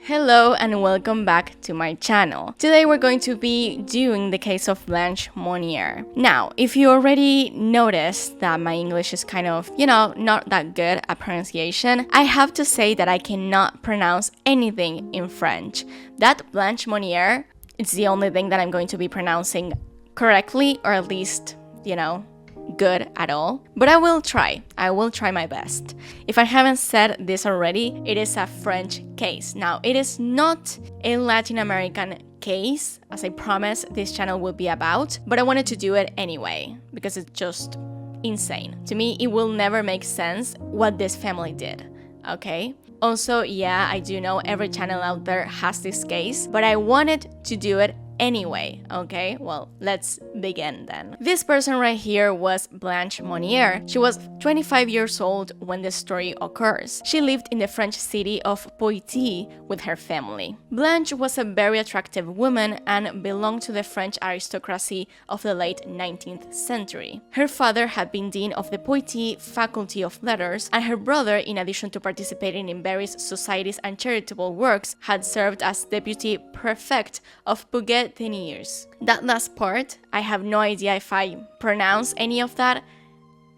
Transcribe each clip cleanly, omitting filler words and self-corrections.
Hello and welcome back to my channel. Today we're going to be doing the case of Blanche Monnier. Now, if you already noticed that my English is kind of, not that good at pronunciation, I have to say that I cannot pronounce anything in French. That Blanche Monnier, it's the only thing that I'm going to be pronouncing correctly, or at least, good at all. But I will try my best. If I haven't said this already, it is a French case. Now, it is not a Latin American case, as I promised this channel will be about, but I wanted to do it anyway, because it's just insane. To me, it will never make sense what this family did, okay? Also, yeah, I do know every channel out there has this case, but I wanted to do it anyway, okay? Well, let's begin then. This person right here was Blanche Monnier. She was 25 years old when the story occurs. She lived in the French city of Poitiers with her family. Blanche was a very attractive woman and belonged to the French aristocracy of the late 19th century. Her father had been dean of the Poitiers Faculty of Letters, and her brother, in addition to participating in various societies and charitable works, had served as deputy prefect of Puget Teniers. That last part, I have no idea if I pronounce any of that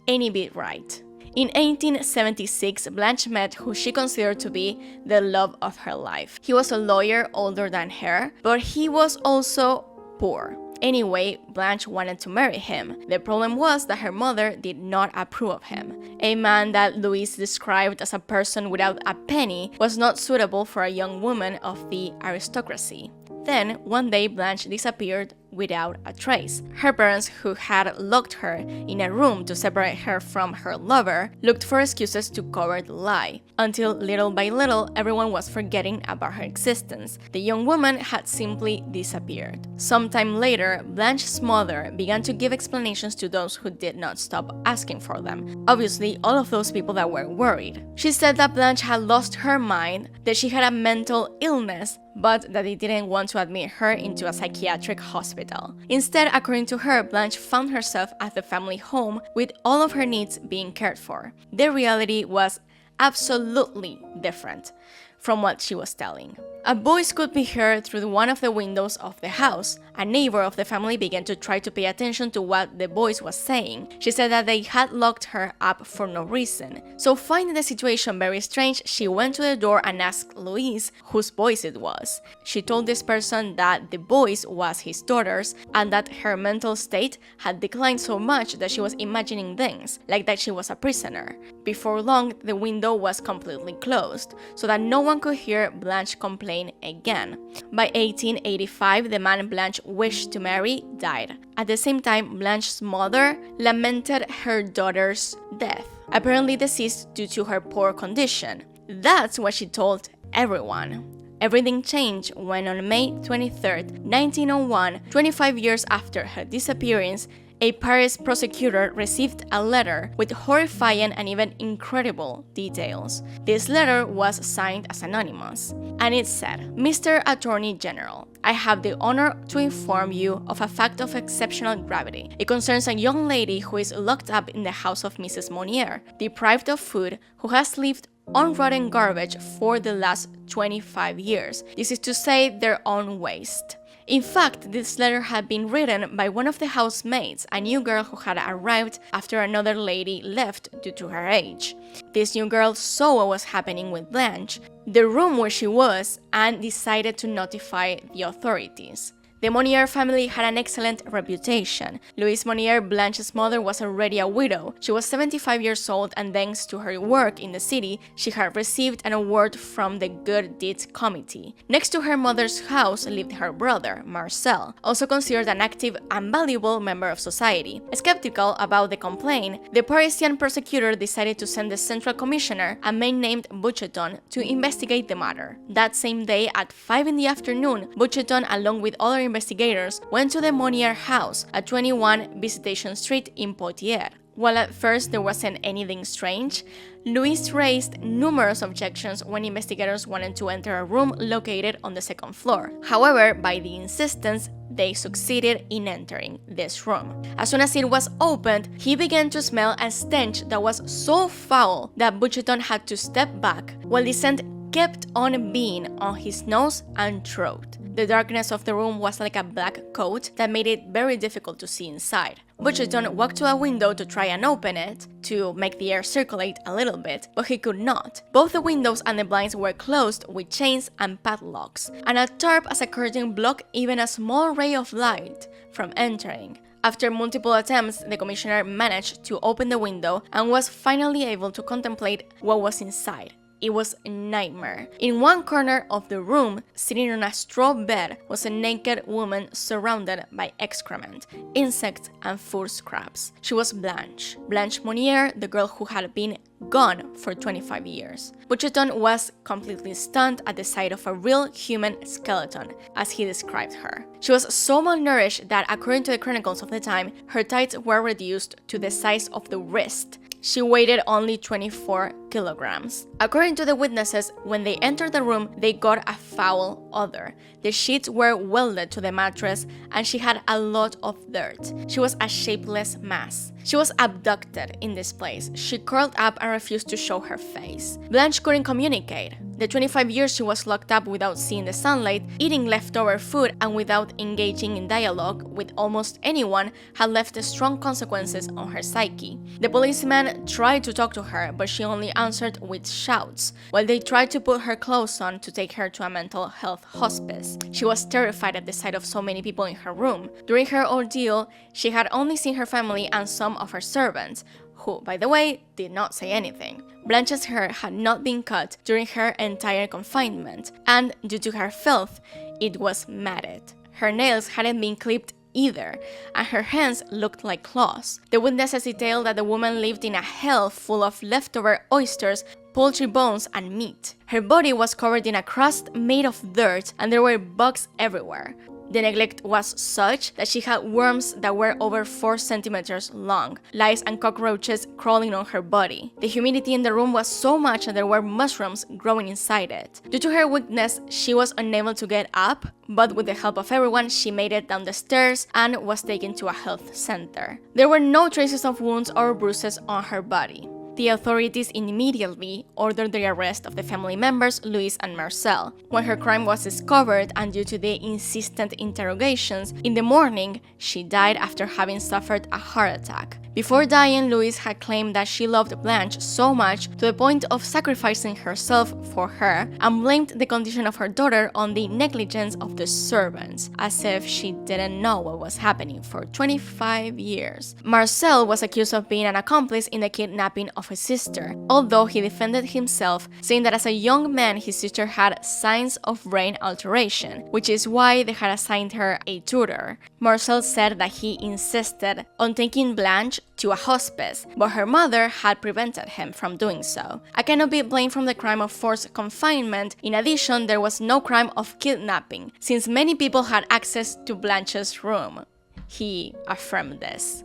any bit right. In 1876, Blanche met who she considered to be the love of her life. He was a lawyer older than her, but he was also poor. Anyway, Blanche wanted to marry him. The problem was that her mother did not approve of him. A man that Louise described as a person without a penny was not suitable for a young woman of the aristocracy. Then, one day, Blanche disappeared without a trace. Her parents, who had locked her in a room to separate her from her lover, looked for excuses to cover the lie, until little by little everyone was forgetting about her existence. The young woman had simply disappeared. Sometime later, Blanche's mother began to give explanations to those who did not stop asking for them. Obviously, all of those people that were worried. She said that Blanche had lost her mind, that she had a mental illness, but that they didn't want to admit her into a psychiatric hospital. Instead, according to her, Blanche found herself at the family home with all of her needs being cared for. The reality was absolutely different from what she was telling. A voice could be heard through one of the windows of the house. A neighbor of the family began to try to pay attention to what the voice was saying. She said that they had locked her up for no reason. So, finding the situation very strange, she went to the door and asked Louise whose voice it was. She told this person that the voice was his daughter's and that her mental state had declined so much that she was imagining things, like that she was a prisoner. Before long, the window was completely closed, so that no one could hear Blanche complain again. By 1885, the man Blanche wished to marry died. At the same time, Blanche's mother lamented her daughter's death, apparently deceased due to her poor condition. That's what she told everyone. Everything changed when on May 23, 1901, 25 years after her disappearance, a Paris prosecutor received a letter with horrifying and even incredible details. This letter was signed as anonymous, and it said, "Mr. Attorney General, I have the honor to inform you of a fact of exceptional gravity. It concerns a young lady who is locked up in the house of Mrs. Monnier, deprived of food, who has lived on rotten garbage for the last 25 years. This is to say, their own waste." In fact, this letter had been written by one of the housemaids, a new girl who had arrived after another lady left due to her age. This new girl saw what was happening with Blanche, the room where she was, and decided to notify the authorities. The Monnier family had an excellent reputation. Louise Monnier, Blanche's mother, was already a widow. She was 75 years old, and thanks to her work in the city, she had received an award from the Good Deeds Committee. Next to her mother's house lived her brother, Marcel, also considered an active and valuable member of society. Skeptical about the complaint, the Parisian prosecutor decided to send the central commissioner, a man named Boucheton, to investigate the matter. That same day, at 5 in the afternoon, Boucheton, along with other investigators, went to the Monnier house at 21 Visitation Street in Poitiers. While at first there wasn't anything strange, Louise raised numerous objections when investigators wanted to enter a room located on the second floor. However, by the insistence, they succeeded in entering this room. As soon as it was opened, he began to smell a stench that was so foul that Boucheton had to step back, while the scent kept on being on his nose and throat. The darkness of the room was like a black coat that made it very difficult to see inside. Butcherton walked to a window to try and open it, to make the air circulate a little bit, but he could not. Both the windows and the blinds were closed with chains and padlocks, and a tarp as a curtain blocked even a small ray of light from entering. After multiple attempts, the commissioner managed to open the window and was finally able to contemplate what was inside. It was a nightmare. In one corner of the room, sitting on a straw bed, was a naked woman surrounded by excrement, insects, and food scraps. She was Blanche. Blanche Monnier, the girl who had been gone for 25 years. Butcherton was completely stunned at the sight of a real human skeleton, as he described her. She was so malnourished that, according to the chronicles of the time, her tights were reduced to the size of the wrist. She weighed only 24 kilograms. According to the witnesses, when they entered the room, they got a foul odor. The sheets were welded to the mattress, and she had a lot of dirt. She was a shapeless mass. She was abducted in this place. She curled up and refused to show her face. Blanche couldn't communicate. The 25 years she was locked up without seeing the sunlight, eating leftover food, and without engaging in dialogue with almost anyone had left strong consequences on her psyche. The policeman tried to talk to her, but she only answered with shouts, while they tried to put her clothes on to take her to a mental health hospice. She was terrified at the sight of so many people in her room. During her ordeal, she had only seen her family and some of her servants, who, by the way, did not say anything. Blanche's hair had not been cut during her entire confinement, and due to her filth, it was matted. Her nails hadn't been clipped either, and her hands looked like claws. The witnesses detailed that the woman lived in a hell full of leftover oysters, poultry bones, and meat. Her body was covered in a crust made of dirt, and there were bugs everywhere. The neglect was such that she had worms that were over 4 centimeters long, lice and cockroaches crawling on her body. The humidity in the room was so much that there were mushrooms growing inside it. Due to her weakness, she was unable to get up, but with the help of everyone, she made it down the stairs and was taken to a health center. There were no traces of wounds or bruises on her body. The authorities immediately ordered the arrest of the family members Louise and Marcel. When her crime was discovered and due to the insistent interrogations, in the morning, she died after having suffered a heart attack. Before dying, Louise had claimed that she loved Blanche so much to the point of sacrificing herself for her and blamed the condition of her daughter on the negligence of the servants, as if she didn't know what was happening for 25 years. Marcel was accused of being an accomplice in the kidnapping of his sister, although he defended himself, saying that as a young man his sister had signs of brain alteration, which is why they had assigned her a tutor. Marcel said that he insisted on taking Blanche to a hospice, but her mother had prevented him from doing so. I cannot be blamed from the crime of forced confinement. In addition, there was no crime of kidnapping, since many people had access to Blanche's room. He affirmed this.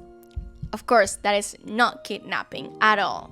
Of course, that is not kidnapping at all.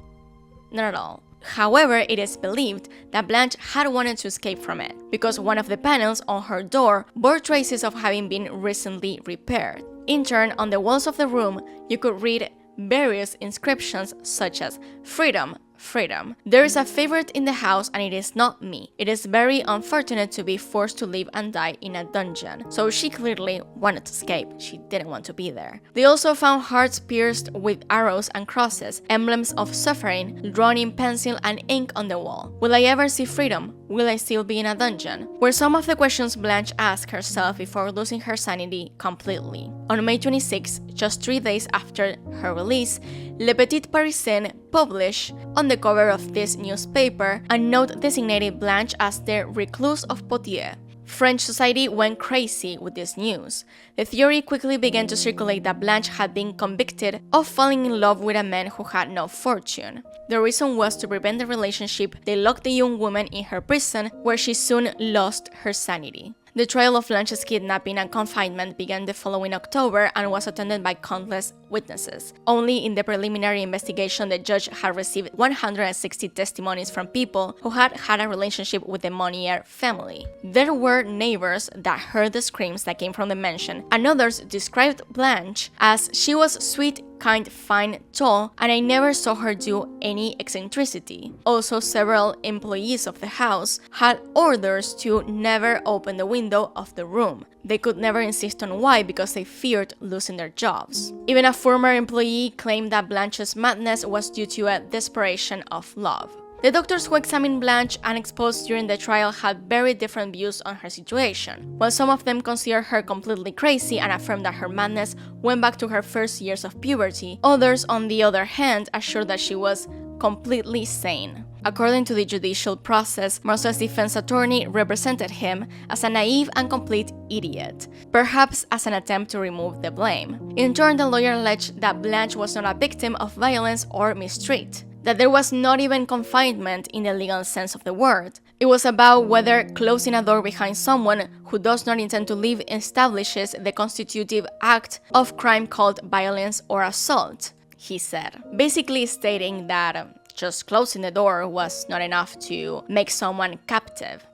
Not at all. However, it is believed that Blanche had wanted to escape from it, because one of the panels on her door bore traces of having been recently repaired. In turn, on the walls of the room, you could read various inscriptions such as "Freedom, freedom. There is a favorite in the house and it is not me. It is very unfortunate to be forced to live and die in a dungeon." So she clearly wanted to escape. She didn't want to be there. They also found hearts pierced with arrows and crosses, emblems of suffering, drawn in pencil and ink on the wall. Will I ever see freedom? Will I still be in a dungeon? Were some of the questions Blanche asked herself before losing her sanity completely. On May 26, just 3 days after her release, Le Petit Parisien published on the cover of this newspaper a note designated Blanche as the recluse of Poitiers. French society went crazy with this news. The theory quickly began to circulate that Blanche had been convicted of falling in love with a man who had no fortune. The reason was to prevent the relationship. They locked the young woman in her prison, where she soon lost her sanity. The trial of Blanche's kidnapping and confinement began the following October and was attended by countless witnesses. Only in the preliminary investigation, the judge had received 160 testimonies from people who had had a relationship with the Monnier family. There were neighbors that heard the screams that came from the mansion, and others described Blanche as she was sweet, kind, fine, tall, and I never saw her do any eccentricity. Also, several employees of the house had orders to never open the window of the room. They could never insist on why, because they feared losing their jobs. Even a former employee claimed that Blanche's madness was due to a desperation of love. The doctors who examined Blanche and exposed during the trial had very different views on her situation. While some of them considered her completely crazy and affirmed that her madness went back to her first years of puberty, others, on the other hand, assured that she was completely sane. According to the judicial process, Marcel's defense attorney represented him as a naive and complete idiot, perhaps as an attempt to remove the blame. In turn, the lawyer alleged that Blanche was not a victim of violence or mistreat, that there was not even confinement in the legal sense of the word. It was about whether closing a door behind someone who does not intend to leave establishes the constitutive act of crime called violence or assault, he said, basically stating that just closing the door was not enough to make someone captive.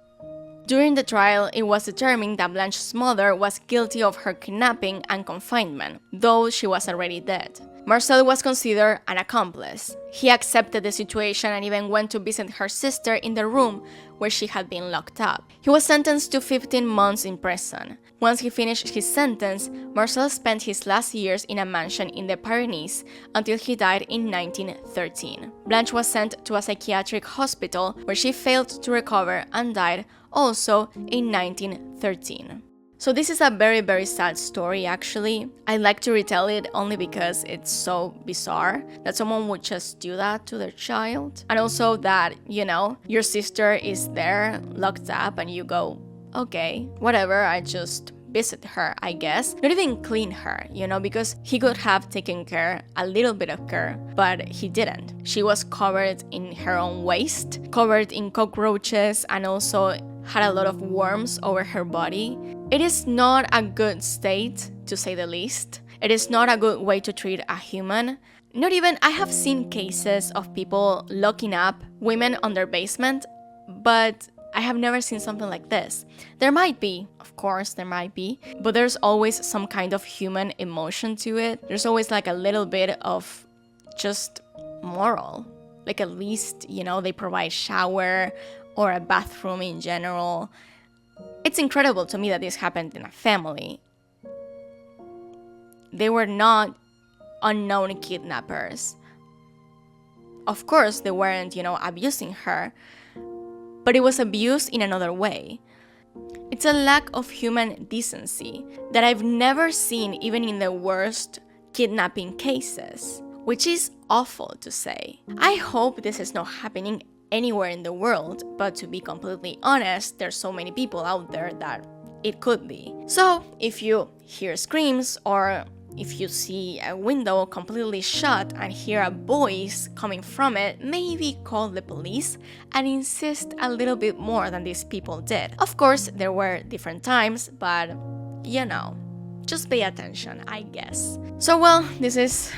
During the trial, it was determined that Blanche's mother was guilty of her kidnapping and confinement, though she was already dead. Marcel was considered an accomplice. He accepted the situation and even went to visit her sister in the room where she had been locked up. He was sentenced to 15 months in prison. Once he finished his sentence, Marcel spent his last years in a mansion in the Pyrenees until he died in 1913. Blanche was sent to a psychiatric hospital where she failed to recover and died also in 1913. So this is a very, very sad story, actually. I like to retell it only because it's so bizarre that someone would just do that to their child. And also that, you know, your sister is there locked up and you go, okay, whatever, I just visit her, I guess. Not even clean her, you know, because he could have taken care, a little bit of care, but he didn't. She was covered in her own waste, covered in cockroaches, and also had a lot of worms over her body. It is not a good state, to say the least. It is not a good way to treat a human. Not even, I have seen cases of people locking up women on their basement, but I have never seen something like this. There might be, of course there might be, but there's always some kind of human emotion to it. There's always like a little bit of just moral. Like at least, you know, they provide shower or a bathroom in general. It's incredible to me that this happened in a family. They were not unknown kidnappers. Of course, they weren't, you know, abusing her, but it was abuse in another way. It's a lack of human decency that I've never seen even in the worst kidnapping cases, which is awful to say. I hope this is not happening anywhere in the world, but to be completely honest, there's so many people out there that it could be. So if you hear screams or if you see a window completely shut and hear a voice coming from it, maybe call the police and insist a little bit more than these people did. Of course, there were different times, but you know, just pay attention, I guess. So well, this is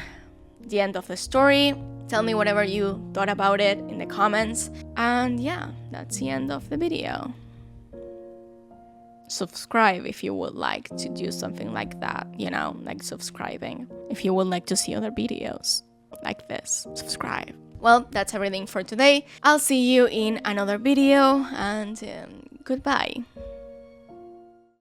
the end of the story. Tell me whatever you thought about it in the comments. And yeah, that's the end of the video. Subscribe if you would like to do something like that, you know, like subscribing. If you would like to see other videos like this, subscribe. Well, that's everything for today. I'll see you in another video and goodbye.